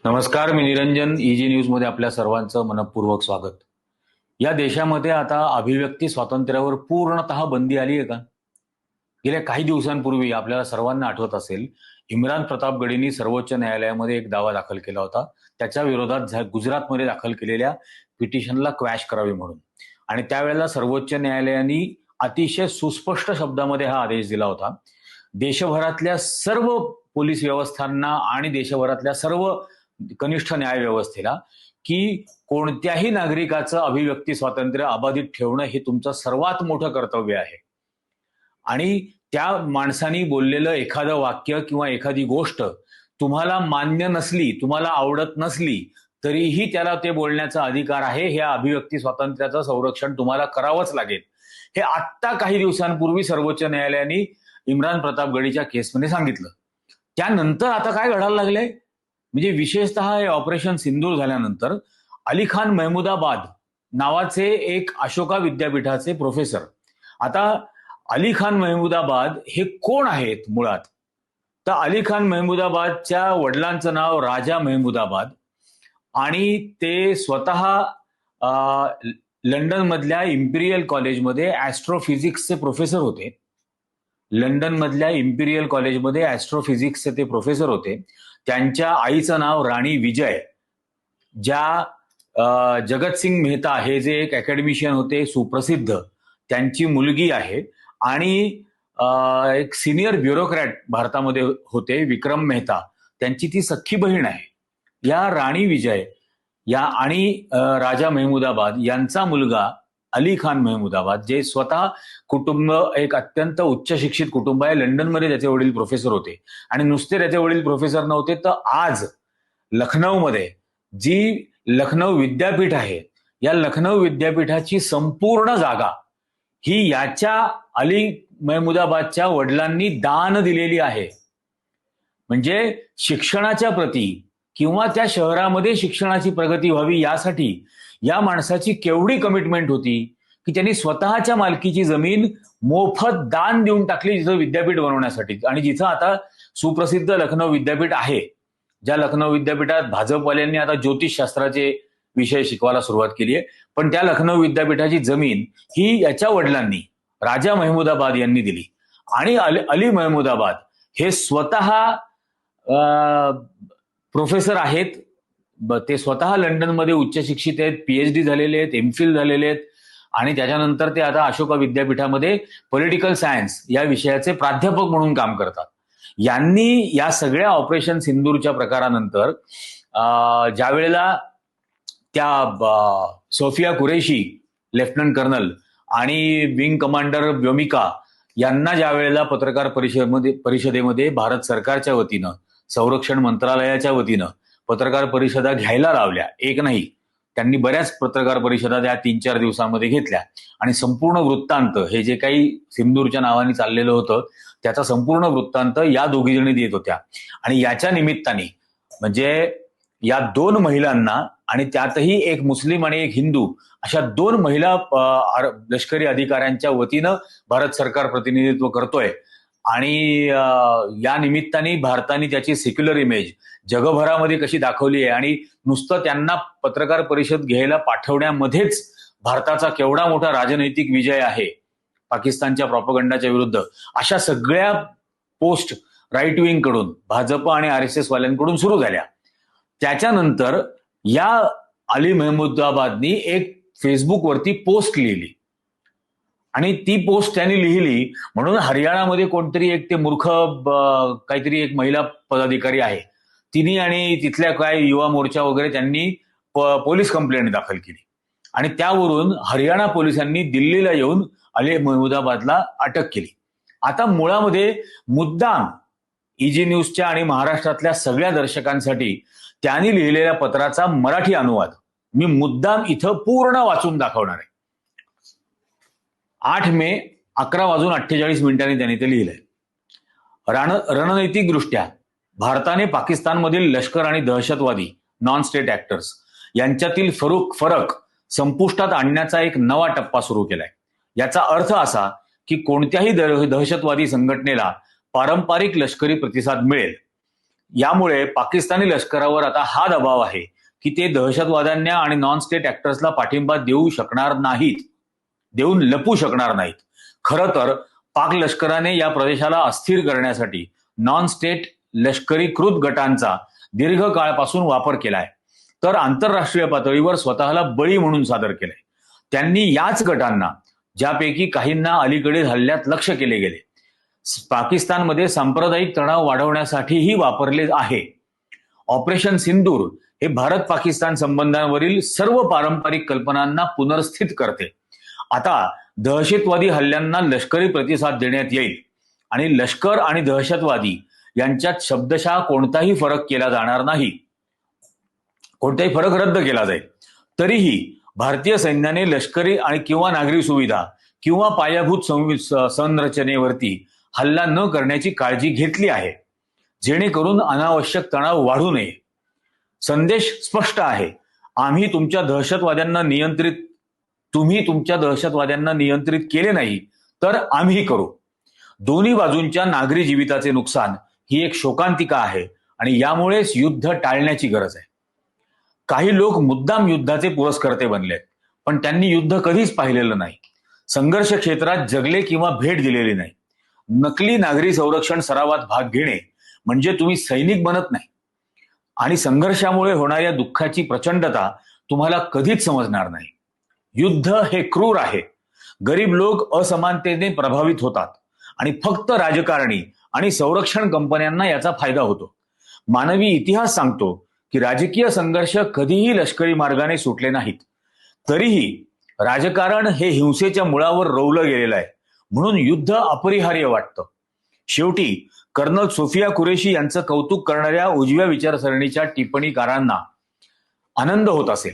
नमस्कार, मी Niranjan. Easy news मध्ये आपल्या सर्वांचं मनपूर्वक स्वागत. या देशामध्ये आता अभिव्यक्ती स्वातंत्र्यावर पूर्णतः बंदी आली आहे का? गेल्या काही दिवसांपूर्वी आपल्याला सर्वांना आठवत असेल, इम्रान प्रतापगडींनी सर्वोच्च न्यायालयामध्ये एक दावा दाखल केला होता. त्याच्या विरोधात गुजरातमध्ये दाखल केलेल्या पिटिशनला क्वॅश करावी म्हणून. आणि त्यावेळेला सर्वोच्च न्यायालयाने अतिशय सुस्पष्ट शब्दामध्ये हा आदेश दिला होता. देशभरातल्या सर्व पोलीस व्यवस्थांना आणि देशभरातल्या सर्व कनिष्ठ न्याय व्यवस्थेला की कोणत्याही नागरिकाचं अभिव्यक्ती स्वातंत्र्य अबाधित ठेवणं हे तुमचं सर्वात मोठं कर्तव्य आहे. आणि त्या माणसानी बोललेलं एखादं वाक्य किंवा एखादी गोष्ट तुम्हाला मान्य नसली, तुम्हाला आवडत नसली, तरीही त्याला ते बोलण्याचा अधिकार आहे. हे अभिव्यक्ती स्वातंत्र्याचं संरक्षण तुम्हाला करावंच लागेल. हे आत्ता काही दिवसांपूर्वी सर्वोच्च न्यायालयाने इम्रान प्रतापगडीच्या केसमध्ये सांगितलं. त्यानंतर आता काय घडायला लागलंय, म्हणजे विशेषतः हे ऑपरेशन सिंदूर झाल्यानंतर अली खान महमुदाबाद नावाचे एक अशोका विद्यापीठाचे प्रोफेसर, आता अली खान महमुदाबाद हे कोण आहेत मुळात? तर अली खान महमुदाबादच्या वडिलांचं नाव राजा महमुदाबाद आणि ते स्वतः लंडन मधल्या इम्पिरियल कॉलेजमध्ये ॲस्ट्रोफिजिक्सचे प्रोफेसर होते. लंडन मधल्या इम्पिरियल कॉलेजमध्ये ॲस्ट्रोफिजिक्सचे ते प्रोफेसर होते. त्यांच्या आईचं नाव राणी विजय, ज्या जगतसिंग मेहता हे जे एक अकॅडमिशियन होते सुप्रसिद्ध, त्यांची मुलगी आहे. आणि एक सिनियर ब्युरोक्रॅट भारतामध्ये होते विक्रम मेहता, त्यांची ती सख्खी बहीण आहे. या राणी विजय या आणि राजा महमुदाबाद यांचा मुलगा अली खान महमुदाबाद, जे स्वतः कुटुंब एक अत्यंत उच्च शिक्षित कुटुंब आहे. लंडनमध्ये त्याचे वडील प्रोफेसर होते. आणि नुसते त्याचे वडील प्रोफेसर नव्हते, तर आज लखनौमध्ये जी लखनौ विद्यापीठ आहे, या लखनौ विद्यापीठाची संपूर्ण जागा ही याच्या अली महमुदाबादच्या वडिलांनी दान दिलेली आहे. म्हणजे शिक्षणाच्या प्रती किंवा त्या शहरामध्ये शिक्षणाची प्रगती व्हावी यासाठी या माणसाची केवढी कमिटमेंट होती की त्यांनी स्वतःच्या मालकीची जमीन मोफत दान देऊन टाकली जिथं विद्यापीठ बनवण्यासाठी. आणि जिथं आता सुप्रसिद्ध लखनौ विद्यापीठ आहे, ज्या लखनौ विद्यापीठात भाजपवाल्यांनी आता ज्योतिषशास्त्राचे विषय शिकवायला सुरुवात केली आहे, पण त्या लखनौ विद्यापीठाची जमीन ही याच्या वडिलांनी, राजा महमुदाबाद यांनी दिली. आणि अली महमुदाबाद हे स्वतः प्रोफेसर आहेत. ते स्वतः लंडनमध्ये उच्च शिक्षित आहेत, पीएचडी झालेले आहेत, एमफिल झालेले आहेत. आणि त्याच्यानंतर ते आता अशोका विद्यापीठामध्ये पॉलिटिकल सायन्स या विषयाचे प्राध्यापक म्हणून काम करतात. यांनी या सगळ्या ऑपरेशन सिंदूरच्या प्रकारानंतर ज्या वेळेला त्या सोफिया कुरेशी लेफ्टनंट कर्नल आणि विंग कमांडर व्योमिका यांना ज्या वेळेला पत्रकार परिषदेमध्ये भारत सरकारच्या वतीनं, संरक्षण मंत्रालयाच्या वतीनं पत्रकार परिषदा घ्यायला लावल्या, एक नाही, त्यांनी बऱ्याच पत्रकार परिषदा त्या 3-4 दिवसांमध्ये घेतल्या. आणि संपूर्ण वृत्तांत, हे जे काही सिंदूरच्या नावाने चाललेलं होतं त्याचा संपूर्ण वृत्तांत या दोघी जणी देत होत्या. आणि याच्या निमित्ताने म्हणजे या 2 महिलांना, आणि त्यातही एक मुस्लिम आणि एक हिंदू, अशा 2 महिला लष्करी अधिकाऱ्यांच्या वतीनं भारत सरकार प्रतिनिधित्व करतोय. आणि या निमित्ताने भारताने त्याची सेक्युलर इमेज जगभरामध्ये कशी दाखवली आहे, आणि नुसतं त्यांना पत्रकार परिषद घ्यायला पाठवण्यामध्येच भारताचा केवढा मोठा राजनैतिक विजय आहे पाकिस्तानच्या प्रॉपगंडाच्या विरुद्ध, अशा सगळ्या पोस्ट राईट विंग कडून, भाजप आणि RSS वाल्यांकडून सुरू झाल्या. त्याच्यानंतर या अली महमुदाबादनी एक फेसबुकवरती पोस्ट लिहिली. आणि ती पोस्ट त्यांनी लिहिली म्हणून हरियाणामध्ये कोणतरी एक ते मूर्ख काहीतरी एक महिला पदाधिकारी आहे, तिने आणि तिथल्या काय युवा मोर्चा वगैरे त्यांनी पोलीस कंप्लेंट दाखल केली. आणि त्यावरून हरियाणा पोलिसांनी दिल्लीला येऊन अली महमुदाबादला अटक केली. आता मुळामध्ये मुद्दाम ईजी न्यूजच्या आणि महाराष्ट्रातल्या सगळ्या दर्शकांसाठी त्यांनी लिहिलेल्या पत्राचा मराठी अनुवाद मी मुद्दाम इथं पूर्ण वाचून दाखवणार आहे. 8 मे 11:48 त्यांनी ते लिहिलंय. रणनैतिकदृष्ट्या भारताने पाकिस्तानमधील लष्कर आणि दहशतवादी नॉन स्टेट ऍक्टर्स यांच्यातील फरक संपुष्टात आणण्याचा एक नवा टप्पा सुरू केलाय. याचा अर्थ असा की कोणत्याही दहशतवादी संघटनेला पारंपरिक लष्करी प्रतिसाद मिळेल यामुळे पाकिस्तानी लष्करावर आता हा दबाव आहे की ते दहशतवाद्यांना आणि नॉन स्टेट ऍक्टर्सला पाठिंबा देऊ शकणार नाहीत, देऊन लपू शकणार नाहीत. खरं तर पाक लष्कराने या प्रदेशाला अस्थिर करण्यासाठी नॉन स्टेट लष्करीकृत गटांचा दीर्घकाळापासून वापर केलाय, तर आंतरराष्ट्रीय पातळीवर स्वतःला बळी म्हणून सादर केलंय. त्यांनी याच गटांना, ज्यापैकी काहींना अलीकडे हल्ल्यात लक्ष्य केले गेले, पाकिस्तानमध्ये सांप्रदायिक तणाव वाढवण्यासाठीही वापरले आहे. ऑपरेशन सिंदूर हे भारत पाकिस्तान संबंधांवरील सर्व पारंपरिक कल्पनांना पुनर्स्थित करते. आता दहशतवादी हल्ल्यांना लष्करी प्रतिसाद देण्यात येईल आणि लष्कर आणि दहशतवादी यांच्यात शब्दशः कोणताही फरक केला जाणार नाही, कोणताही फरक रद्द केला जाईल. तरीही भारतीय सैन्याने लष्करी आणि किंवा नागरी सुविधा किंवा पायाभूत संरचनेवरती हल्ला न करण्याची काळजी घेतली आहे, जेणेकरून अनावश्यक तणाव वाढू नये. संदेश स्पष्ट आहे, तुम्ही तुमच्या दहशतवाद्यांना नियंत्रित केले नाही तर आम्ही करू. दोन्ही बाजूंच्या नागरी जीविताचे नुकसान ही एक शोकांतिका आहे आणि यामुळेच युद्ध टाळण्याची गरज आहे. काही लोक मुद्दाम युद्धाचे पुरस्कर्ते बनलेत, पण त्यांनी युद्ध कधीच पाहिलेलं नाही, संघर्ष क्षेत्रात जगले किंवा भेट दिलेली नाही. नकली नागरी संरक्षण सरावात भाग घेणे म्हणजे तुम्ही सैनिक बनत नाही आणि संघर्षामुळे होणाऱ्या दुःखाची प्रचंडता तुम्हाला कधीच समजणार नाही. युद्ध हे क्रूर आहे. गरीब लोक असमानतेने प्रभावित होतात आणि फक्त राजकारणी आणि संरक्षण कंपन्यांना याचा फायदा होतो. मानवी इतिहास सांगतो की राजकीय संघर्ष कधीही लष्करी मार्गाने सुटले नाहीत. तरीही राजकारण हे हिंसेच्या मुळावर रोवलं गेलेलं आहे, म्हणून युद्ध अपरिहार्य वाटतं. शेवटी कर्नल सोफिया कुरेशी यांचं कौतुक करणाऱ्या उजव्या विचारसरणीच्या टिप्पणीकारांना आनंद होत असेल,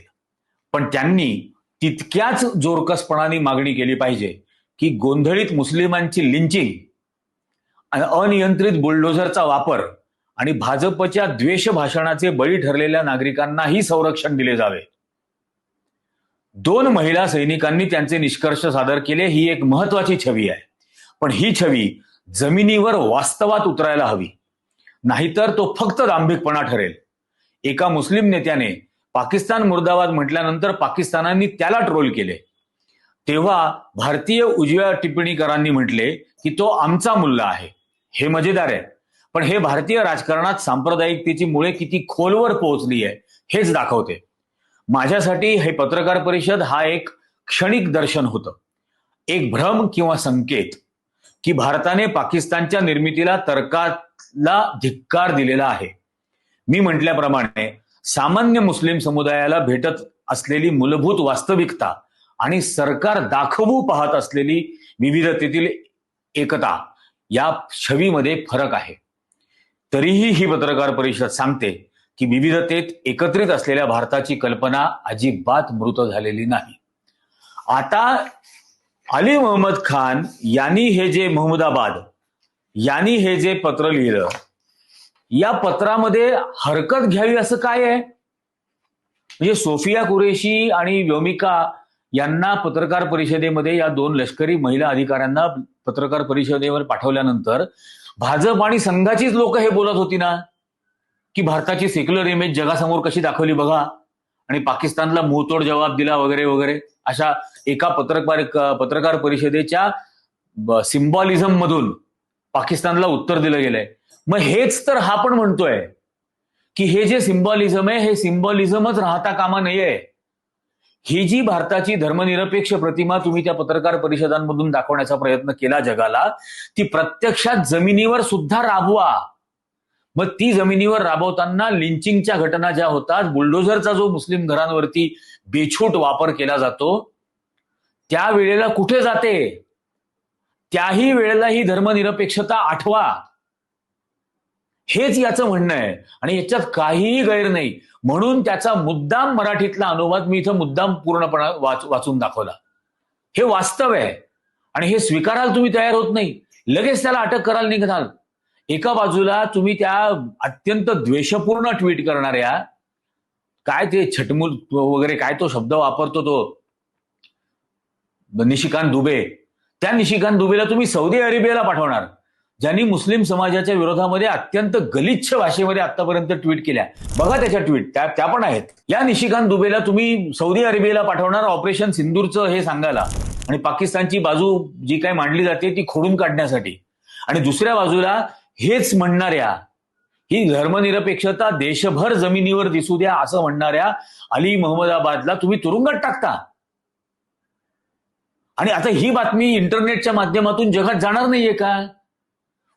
पण त्यांनी तितक्याच जोरकसपणाने मागणी केली पाहिजे की गोंधळीत मुस्लिमांची लिंचिंग, अनियंत्रित बुलडोझरचा वापर आणि भाजपच्या द्वेष भाषणाचे बळी ठरलेल्या नागरिकांनाही संरक्षण दिले जावे. 2 महिला सैनिकांनी त्यांचे निष्कर्ष सादर केले, ही एक महत्वाची छवी आहे, पण ही छवी जमिनीवर वास्तवात उतरायला हवी, नाहीतर तो फक्त दांभिकपणा ठरेल. एका मुस्लिम नेत्याने पाकिस्तान मुर्दाबाद म्हटल्यानंतर पाकिस्तानांनी त्याला ट्रोल केले. तेव्हा भारतीय उजव्या टिप्पणीकारांनी म्हटले की तो आमचा मुल्ला आहे. हे मजेदार आहे, पण हे भारतीय राजकारणात सांप्रदायिकतेची मुळे किती खोलवर पोहोचली आहे हेच दाखवते. माझ्यासाठी हे पत्रकार परिषद हा एक क्षणिक दर्शन होतं, एक भ्रम किंवा संकेत की भारताने पाकिस्तानच्या निर्मितीला तर्काला धिक्कार दिलेला आहे. मी म्हटल्याप्रमाणे सामान्य मुस्लिम समुदायाला भेटत असलेली मूलभूत वास्तविकता आणि सरकार दाखवू पाहत असलेली विविधतेतील एकता या छवीमध्ये फरक आहे. तरीही ही पत्रकार परिषद सांगते की विविधतेत एकत्रित असलेल्या भारताची कल्पना अजिबात मृत झालेली नाही. आता अली मोहम्मद खान यांनी हे जे पत्र लिहिलं, या पत्रामध्ये हरकत घ्यावी असं काय आहे? म्हणजे सोफिया कुरेशी आणि व्योमिका यांना पत्रकार परिषदेमध्ये, या 2 लष्करी महिला अधिकाऱ्यांना पत्रकार परिषदेवर पाठवल्यानंतर भाजप आणि संघाचीच लोक हे बोलत होती ना की भारताची सेक्युलर इमेज जगासमोर कशी दाखवली बघा आणि पाकिस्तानला मुंहतोड जबाब दिला वगैरे वगैरे, अशा एका पत्रकार परिषदेच्या सिम्बॉलिझम मधून पाकिस्तानला उत्तर दिलं गेलंय. मग हेच तर हा पण म्हणतोय की हे जे सिम्बॉलिझम आहे हे सिम्बॉलिझमच राहता कामा नये. ही जी भारताची धर्मनिरपेक्ष प्रतिमा तुम्ही त्या पत्रकार परिषदांमधून दाखवण्याचा प्रयत्न केला जगाला, ती प्रत्यक्षात जमिनीवर सुद्धा राबवा. मग ती जमिनीवर राबवताना लिंचिंगच्या घटना ज्या होतात, बुलडोझरचा जो मुस्लिम घरांवरती बेछूट वापर केला जातो, त्यावेळेला कुठे जाते? त्याही वेळेला ही धर्मनिरपेक्षता आठवा, हेच याचं म्हणणं आहे आणि याच्यात काहीही गैर नाही. म्हणून त्याचा मुद्दाम मराठीतला अनुवाद मी इथं मुद्दाम पूर्णपणे वाचून दाखवला. हे वास्तव आहे आणि हे स्वीकारायला तुम्ही तयार होत नाही. लगेच त्याला अटक करायला निघाल. एका बाजूला तुम्ही त्या अत्यंत द्वेषपूर्ण ट्विट करणाऱ्या, काय ते छटमूल वगैरे काय तो शब्द वापरतो तो निशिकांत दुबे, त्या निशिकांत दुबेला तुम्ही सौदी अरेबियाला पाठवणार. ज्यांनी मुस्लिम समाजाच्या विरोधामध्ये अत्यंत गलिच्छ भाषेमध्ये आतापर्यंत ट्विट केल्या. बघा त्याच्या ट्विट, त्या पण आहेत. या निशिकांत दुबेला तुम्ही सौदी अरेबियाला पाठवणार ऑपरेशन सिंदूरचं हे सांगायला आणि पाकिस्तानची बाजू जी काही मांडली जाते ती खोडून काढण्यासाठी, आणि दुसऱ्या बाजूला हेच म्हणणाऱ्या, ही धर्मनिरपेक्षता देशभर जमिनीवर दिसू द्या असं म्हणणाऱ्या अली महमदाबादला तुम्ही तुरुंगात टाकता. आणि आता ही बातमी इंटरनेटच्या माध्यमातून जगात जाणार नाहीये का?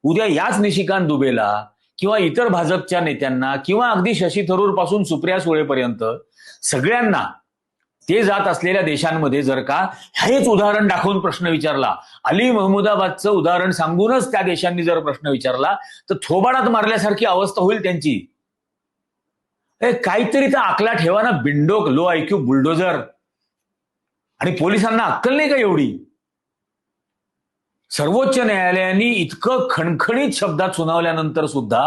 उद्या याच निशिकांत दुबेला किंवा इतर भाजपच्या नेत्यांना किंवा अगदी शशी थरूर पासून सुप्रिया सुळेपर्यंत सगळ्यांना ते जात असलेल्या देशांमध्ये जर का हेच उदाहरण दाखवून प्रश्न विचारला, अली महमुदाबादचं उदाहरण सांगूनच त्या देशांनी जर प्रश्न विचारला तर थोबाडात मारल्यासारखी अवस्था होईल त्यांची. काहीतरी तर आकला ठेवा ना, बिंडोक लो आयक्यू बुलडोजर. आणि पोलिसांना अक्कल नाही का एवढी? सर्वोच्च न्यायालयाने इतकं खणखणीत शब्दात सुनावल्यानंतर सुद्धा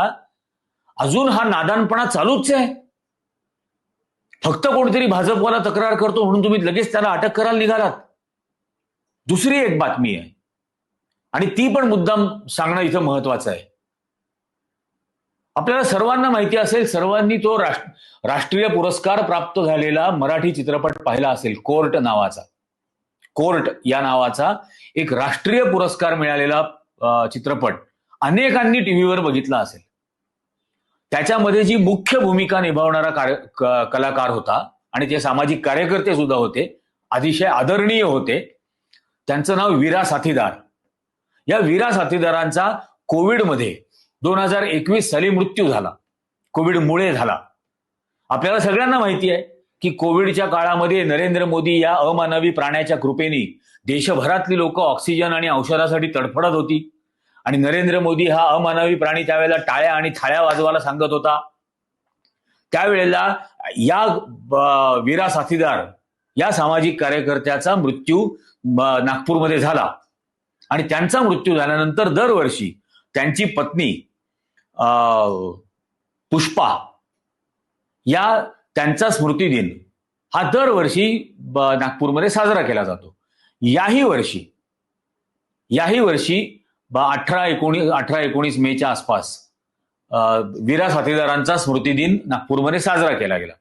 अजून हा नादानपणा चालूच आहे. फक्त कोणतरी भाजपवाला तक्रार करतो म्हणून तुम्ही लगेच त्याला अटक करायला निघालात. दुसरी एक बातमी आहे आणि ती पण मुद्दाम सांगणं इथं महत्वाचं आहे. आपल्याला सर्वांना माहिती असेल, सर्वांनी तो राष्ट्रीय पुरस्कार प्राप्त झालेला मराठी चित्रपट पाहिला असेल, कोर्ट नावाचा. कोर्ट या नावाचा एक राष्ट्रीय पुरस्कार मिळालेला चित्रपट अनेकांनी टीव्हीवर बघितला असेल. त्याच्यामध्ये जी मुख्य भूमिका निभावणारा कलाकार होता आणि ते सामाजिक कार्यकर्ते सुद्धा होते, अतिशय आदरणीय होते. त्यांचं नाव वीरा साथीदार. या वीरा साथीदारांचा कोविडमध्ये 2021 साली मृत्यू झाला. कोविडमुळे झाला. आपल्याला सगळ्यांना माहिती आहे की कोविडच्या काळामध्ये नरेंद्र मोदी या अमानवी प्राण्याच्या कृपेने देशभरातली लोक ऑक्सिजन आणि औषधासाठी तडफडत होती आणि नरेंद्र मोदी हा अमानवी प्राणी त्यावेळेला टाळ्या आणि थाळ्या वाजवायला सांगत होता. त्यावेळेला या वीरा साथीदार या सामाजिक कार्यकर्त्याचा मृत्यू नागपूरमध्ये झाला आणि त्यांचा मृत्यू झाल्यानंतर दरवर्षी त्यांची पत्नी पुष्पा या त्यांचा स्मृतिदिन हा दरवर्षी नागपूरमध्ये साजरा केला जातो. याही वर्षी 18-19 मेच्या आसपास वीरा साथीदारांचा स्मृतिदिन नागपूरमध्ये साजरा केला गेला.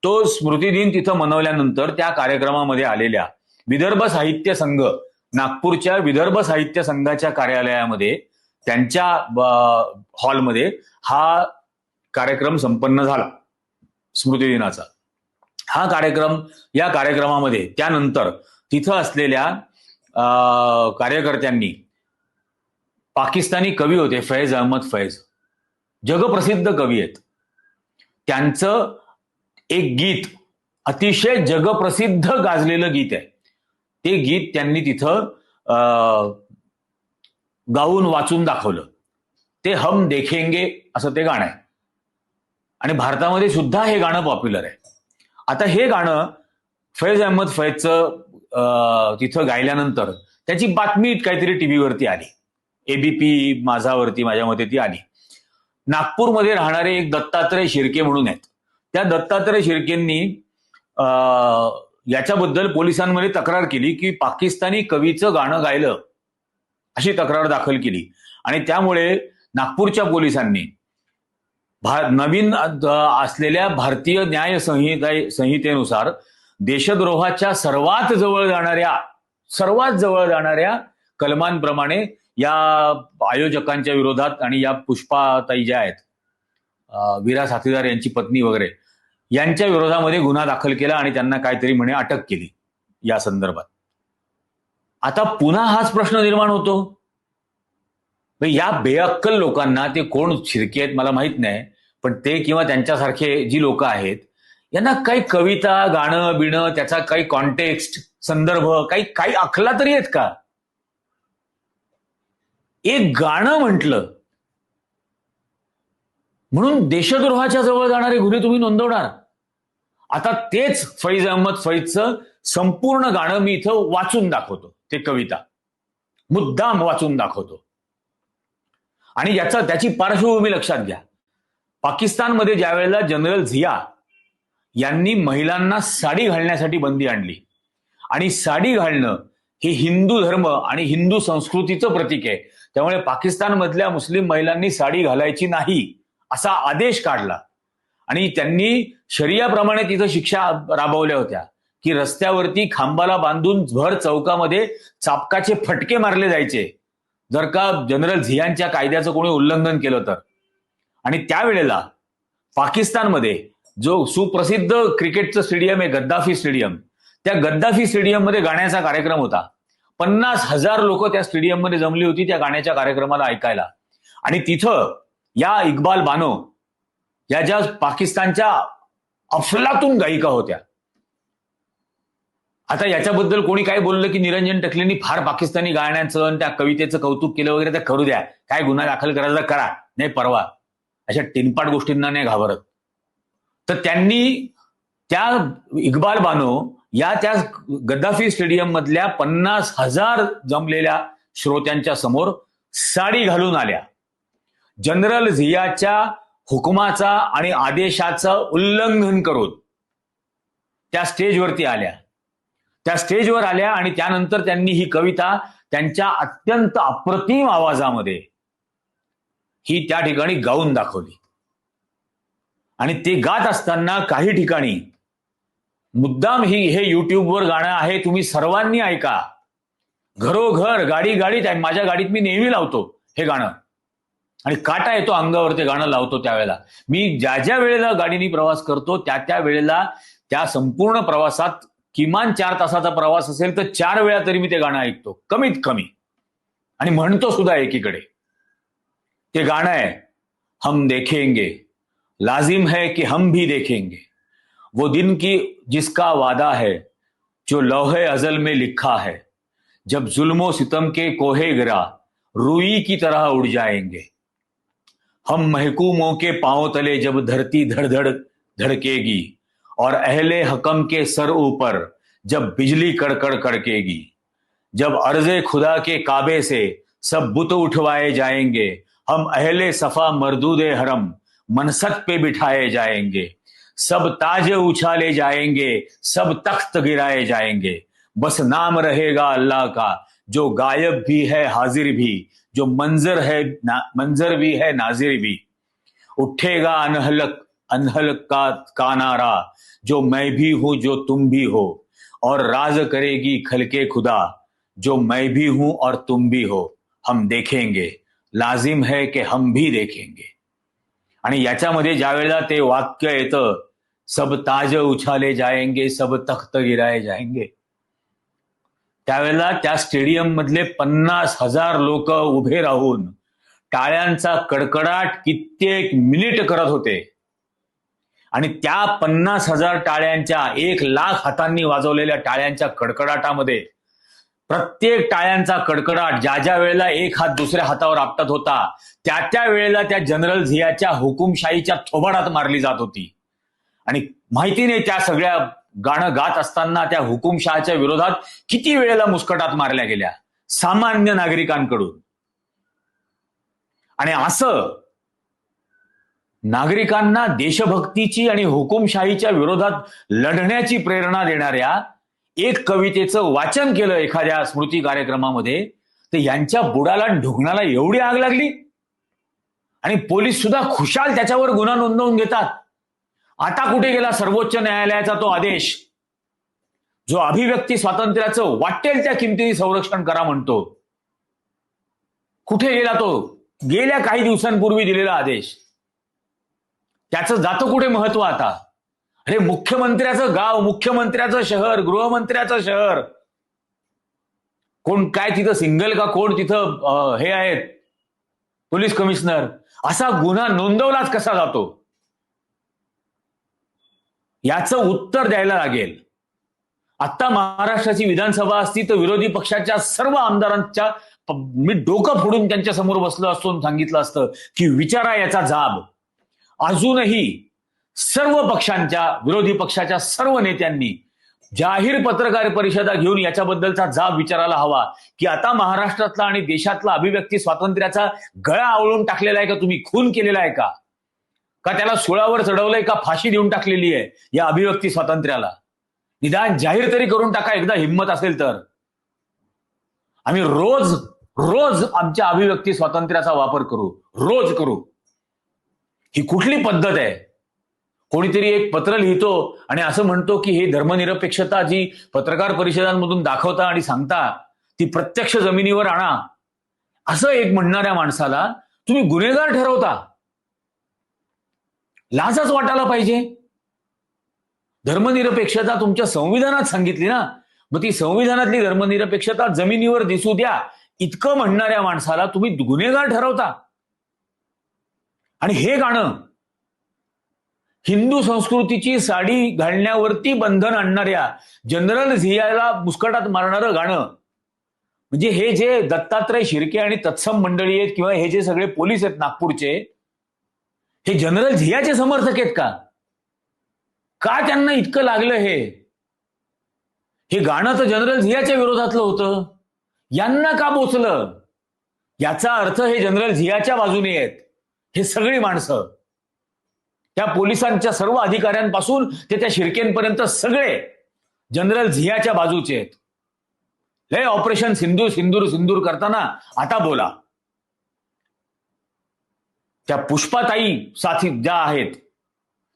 तो स्मृतिदिन तिथं मनवल्यानंतर त्या कार्यक्रमामध्ये आलेल्या विदर्भ साहित्य संघ, नागपूरच्या विदर्भ साहित्य संघाच्या कार्यालयामध्ये त्यांच्या हॉलमध्ये हा कार्यक्रम संपन्न झाला स्मृतिदिनाचा. या कार्यक्रमामध्ये त्यानंतर तिथं असलेल्या कार्यकर्त्यांनी, पाकिस्तानी कवी होते फैज अहमद फैज, जगप्रसिद्ध कवी आहेत, त्यांचं एक गीत, अतिशय जगप्रसिद्ध गाजलेलं गीत आहे, ते गीत त्यांनी तिथं गाऊन वाचून दाखवलं. ते हम देखेंगे असं ते गाणं आहे आणि भारतामध्ये सुद्धा हे गाणं पॉप्युलर आहे. आता हे गाणं फैज अहमद फैजचं तिथं गायल्यानंतर त्याची बातमी काहीतरी टीव्हीवरती आली, एबीपी माझावरती माझ्या मते ती आली. नागपूरमध्ये राहणारे एक दत्तात्रय शिर्के म्हणून आहेत. त्या दत्तात्रय शिर्केंनी याच्याबद्दल पोलिसांमध्ये तक्रार केली की पाकिस्तानी कवीचं गाणं गायलं, अशी तक्रार दाखल केली आणि त्यामुळे नागपूरच्या पोलिसांनी नवीन असलेल्या भारतीय न्याय संहितेनुसार देशद्रोहाच्या सर्वात जवळ जाणाऱ्या कलमांप्रमाणे या आयोजकांच्या विरोधात आणि या पुष्पाताई ज्या आहेत, वीरा साथीदार यांची पत्नी वगैरे, यांच्या विरोधामध्ये गुन्हा दाखल केला आणि त्यांना काहीतरी म्हणे अटक केली या संदर्भात. आता पुन्हा हाच प्रश्न निर्माण होतो, या बेअक्कल लोकांना, ते कोण शिर्के आहेत मला माहित नाही, पण ते किंवा त्यांच्यासारखे जी लोक आहेत, यांना काही कविता, गाणं बिणं, त्याचा काही कॉन्टेक्स्ट, संदर्भ, काही अखला तरी आहेत का? एक गाणं म्हटलं म्हणून देशद्रोहाच्या जवळ जाणारे गुन्हे तुम्ही नोंदवणार. आता तेच फैज अहमद फैजचं संपूर्ण गाणं मी इथं वाचून दाखवतो, ते कविता मुद्दाम वाचून दाखवतो. आणि त्याची पार्श्वभूमी लक्षात घ्या. पाकिस्तानमध्ये ज्या वेळेला जनरल झिया यांनी महिलांना साडी घालण्यासाठी बंदी आणली आणि साडी घालणं हे हिंदू धर्म आणि हिंदू संस्कृतीचं प्रतीक आहे. त्यामुळे पाकिस्तानमधल्या मुस्लिम महिलांनी साडी घालायची नाही असा आदेश काढला आणि त्यांनी शरियाप्रमाणे तिथं शिक्षा राबवल्या होत्या की रस्त्यावरती खांबाला बांधून भर चौकामध्ये चापकाचे फटके मारले जायचे जर का जनरल झियांच्या कायद्याचं कोणी उल्लंघन केलं तर. आणि त्यावेळेला पाकिस्तानमध्ये जो सुप्रसिद्ध क्रिकेटचं स्टेडियम आहे गद्दाफी स्टेडियम, त्या गद्दाफी स्टेडियम मध्ये गाण्याचा कार्यक्रम होता. 50,000 लोक त्या स्टेडियम मध्ये जमली होती त्या गाण्याच्या कार्यक्रमाला ऐकायला. आणि तिथं या इक्बाल बानो या ज्या पाकिस्तानच्या अफलातून गायिका होत्या. आता याच्याबद्दल कोणी काय बोललं की निरंजन टकलेंनी फार पाकिस्तानी गाण्याचं आणि त्या कवितेचं कौतुक केलं वगैरे, तर करू द्या, काय गुन्हा दाखल करायचा करा, नाही परवा, अशा टिनपाट गोष्टींना नाही घाबरत. तर त्यांनी त्या इक्बाल बानो या त्या गद्दाफी स्टेडियम मधल्या 50,000 जमलेल्या श्रोत्यांच्या समोर साडी घालून आल्या. जनरल झियाच्या हुकुमाचा आणि आदेशाचं उल्लंघन करून त्या स्टेजवरती आल्या. त्या स्टेजवर आल्या आणि त्यानंतर त्यांनी ही कविता त्यांच्या अत्यंत अप्रतिम आवाजामध्ये ही त्या ठिकाणी गाऊन दाखवली. आणि ते गात असताना काही ठिकाणी मुद्दाम हे युट्यूबवर गाणं आहे, तुम्ही सर्वांनी ऐका, घरोघर गाडी गाडीत आहे, माझ्या गाडीत मी नेहमी लावतो हे गाणं आणि काटा येतो अंगावर ते गाणं लावतो त्यावेळेला. मी ज्या ज्या वेळेला गाडीने प्रवास करतो त्या वेळेला त्या संपूर्ण प्रवासात किमान 4 तासाचा प्रवास असेल तर 4 वेळा तरी मी ते गाणं ऐकतो कमीत कमी आणि म्हणतो सुद्धा एकीकडे. ते गाणं आहे हम देखेंगे, लाजिम है कि हम भी देखेंगे, वो दिन की जिसका वादा है जो लौहे अजल में लिखा है, जब जुल्मो सितम के कोहे गिरा रूई की तरह उड़ जाएंगे, हम महकूमों के पांव तले जब धरती धड़ धड़ धड़केगी और अहले हकम के सर ऊपर जब बिजली कड़कड़ कड़केगी, जब अर्जे खुदा के काबे से सब बुत उठवाए जाएंगे, हम अहले सफा मरदूदे हरम मनसत पे बिठाए जाएंगे, सब ताज उछाले जाएंगे, सब तख्त गिराए जाएंगे, बस नाम रहेगा अल्लाह का जो गायब भी है हाजिर भी, जो मंजर भी है नाजिर भी, उठेगा अनहल का नारा जो मैं भी हूं जो तुम भी हो, और राज करेगी खलके खुदा जो मैं भी हूं और तुम भी हो, हम देखेंगे, लाजिम है कि हम भी देखेंगे. आणि याच्यामध्ये ज्या वेळेला ते वाक्य येतं सब ताज उछाले जाएंगे सब तख्त गिराए जाएंगे, त्यावेळेला त्या स्टेडियम मधले 50,000 लोक उभे राहून टाळ्यांचा कडकडाट कित्येक मिनिट करत होते. आणि त्या 50,000 टाळ्यांच्या 1,00,000 हातांनी वाजवलेल्या टाळ्यांच्या कडकडाटामध्ये प्रत्येक टाळ्यांचा कडकडाट ज्या ज्या वेळेला एक हात दुसऱ्या हातावर आपटत होता त्या वेळेला त्या जनरल झियाच्या हुकुमशाहीच्या थोबाडात मारली जात होती. आणि माहिती नाही त्या सगळ्या गाणं गात असताना त्या हुकुमशहाच्या विरोधात किती वेळेला मुस्कटात मारल्या गेल्या सामान्य नागरिकांकडून. आणि असं नागरिकांना देशभक्तीची आणि हुकुमशाहीच्या विरोधात लढण्याची प्रेरणा देणाऱ्या एक कवितेचं वाचन केलं एखाद्या स्मृती कार्यक्रमामध्ये, तर यांच्या बुडाला ढुकणाला एवढी आग लागली आणि पोलीस सुद्धा खुशाल त्याच्यावर गुन्हा नोंदवून घेतात. आता कुठे गेला सर्वोच्च न्यायालयाचा तो आदेश जो अभिव्यक्ती स्वातंत्र्याचं वाटेल त्या किमतीने संरक्षण करा म्हणतो? कुठे गेला तो गेल्या काही दिवसांपूर्वी दिलेला आदेश? त्याचं जातं कुठे महत्व आता? अरे मुख्यमंत्र्याचं गाव, मुख्यमंत्र्याचं शहर, गृहमंत्र्याचं शहर, कोण काय तिथं सिंगल का कोण तिथं हे आहेत पोलीस कमिशनर, असा गुन्हा नोंदवलाच कसा जातो याचं उत्तर द्यायला लागेल. आता महाराष्ट्राची विधानसभा असती तर विरोधी पक्षाच्या सर्व आमदारांच्या मी डोकं फोडून त्यांच्या समोर बसलो असतो आणि सांगितलं असतं की विचारा याचा जाब. अजूनही सर्व पक्षांच्या विरोधी पक्षाच्या सर्व नेत्यांनी जाहीर पत्रकार परिषदा घेऊन याच्याबद्दलचा जाब विचारायला हवा की आता महाराष्ट्रातला आणि देशातला अभिव्यक्ती स्वातंत्र्याचा गळा आवळून टाकलेला आहे का? तुम्ही खून केलेला आहे का? का त्याला सुळावर चढवलंय का फाशी देऊन टाकलेली आहे या अभिव्यक्ती स्वातंत्र्याला? निदान जाहीर तरी करून टाका एकदा हिंमत असेल तर. आम्ही रोज रोज आमच्या अभिव्यक्ती स्वातंत्र्याचा वापर करू, रोज करू. ही कुठली पद्धत आहे? कोणीतरी एक पत्र लिहितो आणि असं म्हणतो की हे धर्मनिरपेक्षता जी पत्रकार परिषदांमधून दाखवता आणि सांगता ती प्रत्यक्ष जमिनीवर आणा, असं एक म्हणणाऱ्या माणसाला तुम्ही गुन्हेगार ठरवता. लाजच वाटायला पाहिजे. धर्मनिरपेक्षता तुमच्या संविधानात सांगितली ना, मग ती संविधानातली धर्मनिरपेक्षता जमिनीवर दिसू द्या इतकं म्हणणाऱ्या माणसाला तुम्ही गुन्हेगार ठरवता. आणि हे गाणं हिंदू संस्कृतीची साडी घालण्यावरती बंधन आणणाऱ्या जनरल झियाला मुस्कटात मारणारं गाणं, म्हणजे हे जे दत्तात्रय शिर्के आणि तत्सम मंडळी आहेत किंवा हे जे सगळे पोलीस आहेत नागपूरचे, हे जनरल झियाचे समर्थक आहेत का? का त्यांना इतकं लागलं हे गाणं तर जनरल झियाच्या विरोधातलं होतं, यांना का बोचलं? याचा अर्थ हे जनरल झियाच्या बाजूने आहेत हे सगळी माणसं. त्या पोलिसांच्या सर्व अधिकाऱ्यांपासून ते त्या शिर्केंपर्यंत सगळे जनरल झियाच्या बाजूचे आहेत. हे ऑपरेशन सिंदूर सिंदूर सिंदूर करताना आता बोला. त्या पुष्पाताई साथी ज्या आहेत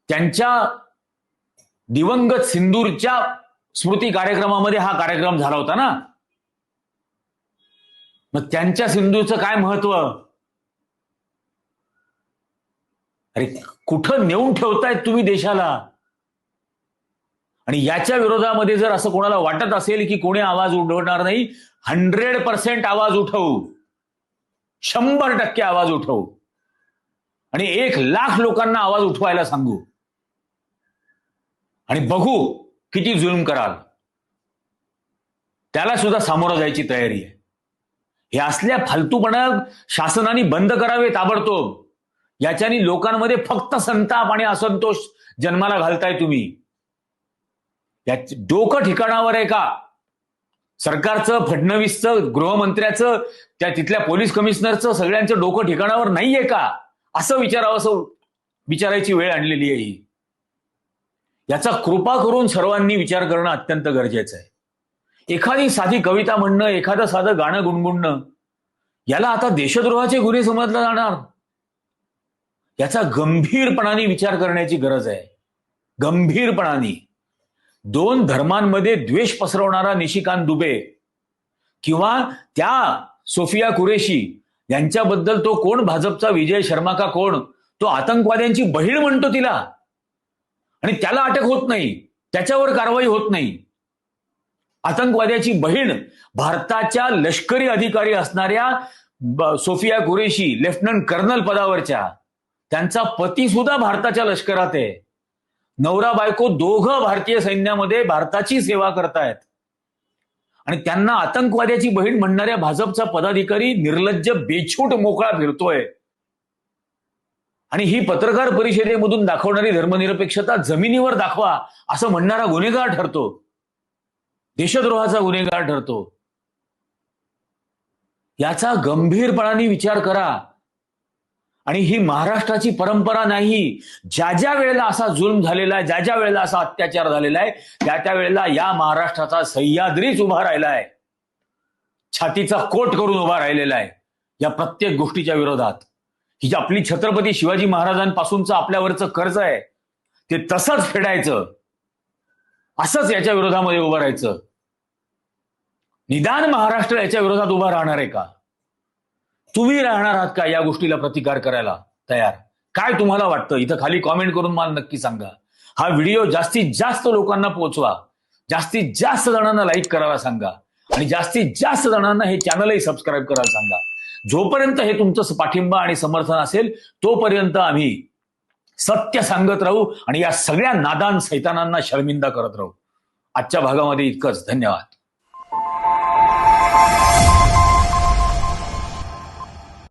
त्यांच्या दिवंगत सिंदूरच्या स्मृती कार्यक्रमामध्ये हा कार्यक्रम झाला होता ना, मग त्यांच्या सिंदूरचं काय महत्व? अरे कुठं नेऊन ठेवतायत तुम्ही देशाला? आणि याच्या विरोधामध्ये जर असं कोणाला वाटत असेल की कोणी आवाज उठवणार नाही, 100% आवाज उठवू, 100% आवाज उठवू आणि 1,00,000 लोकांना आवाज उठवायला सांगू आणि बघू किती जुलूम कराल. त्याला सुद्धा सामोरं जायची तयारी आहे. हे असल्या फालतूपणा शासनाने बंद करावे ताबडतोब. याच्यानी लोकांमध्ये फक्त संताप आणि असंतोष जन्माला घालताय तुम्ही. डोकं ठिकाणावर आहे का सरकारचं, फडणवीसचं, गृहमंत्र्याचं, त्या तिथल्या पोलीस कमिशनरचं, सगळ्यांचं डोकं ठिकाणावर नाहीये का? असं विचारायची वेळ आणलेली आहे ही. याचा कृपा करून सर्वांनी विचार करणं अत्यंत गरजेचं आहे. एखादी साधी कविता म्हणणं, एखादं साधं गाणं गुणगुणणं, याला आता देशद्रोहाचे गुन्हे समजले जाणार? याचा गंभीरपणाने विचार करण्याची गरज आहे. गंभीरपणाने. 2 धर्मांमध्ये द्वेष पसरवणारा निशिकांत दुबे किंवा त्या सोफिया कुरेशी यांच्याबद्दल तो कोण, भाजपचा विजय शर्मा का कोण, तो आतंकवाद्यांची बहीण म्हणतो तिला, आणि त्याला अटक होत नाही, त्याच्यावर कारवाई होत नाही. आतंकवाद्याची बहीण भारताच्या लष्करी अधिकारी असणाऱ्या सोफिया कुरेशी, लेफ्टनंट कर्नल पदावरच्या, त्यांचा पती सुद्धा भारताच्या लष्करात आहे. नवरा बायको दोघं भारतीय सैन्यामध्ये भारताची सेवा करतायत आणि त्यांना आतंकवाद्याची बहीण म्हणणाऱ्या भाजपचा पदाधिकारी निर्लज्ज बेछूट मोकळा फिरतोय. आणि ही पत्रकार परिषदेमधून दाखवणारी धर्मनिरपेक्षता जमिनीवर दाखवा असं म्हणणारा गुन्हेगार ठरतो, देशद्रोहाचा गुन्हेगार ठरतो. याचा गंभीरपणाने विचार करा. आणि ही महाराष्ट्राची परंपरा नाही. ज्या ज्या वेळेला असा जुल्म झालेला आहे, ज्या ज्या वेळेला असा अत्याचार झालेला आहे, त्या त्या वेळेला या महाराष्ट्राचा सह्याद्रीच उभा राहिला आहे, छातीचा कोट करून उभा राहिलेला आहे या प्रत्येक गोष्टीच्या विरोधात. ही जी आपली छत्रपती शिवाजी महाराजांपासूनचं आपल्यावरचं कर्ज आहे ते तसंच फेडायचं, असंच याच्या विरोधामध्ये उभं राहायचं. निदान महाराष्ट्र याच्या विरोधात उभा राहणार आहे का? तुम्ही राहणार आहात का या गोष्टीला प्रतिकार करायला तयार? काय तुम्हाला वाटतं? इथं खाली कॉमेंट करून मला नक्की सांगा. हा व्हिडिओ जास्तीत जास्त लोकांना पोहोचवा, जास्तीत जास्त जणांना लाईक करायला सांगा आणि जास्तीत जास्त जणांना हे चॅनलही सबस्क्राईब करायला सांगा. जोपर्यंत हे तुमचं पाठिंबा आणि समर्थन असेल तोपर्यंत आम्ही सत्य सांगत राहू आणि या सगळ्या नादान सैतानांना शर्मिंदा करत राहू. आजच्या भागामध्ये इतकंच. धन्यवाद.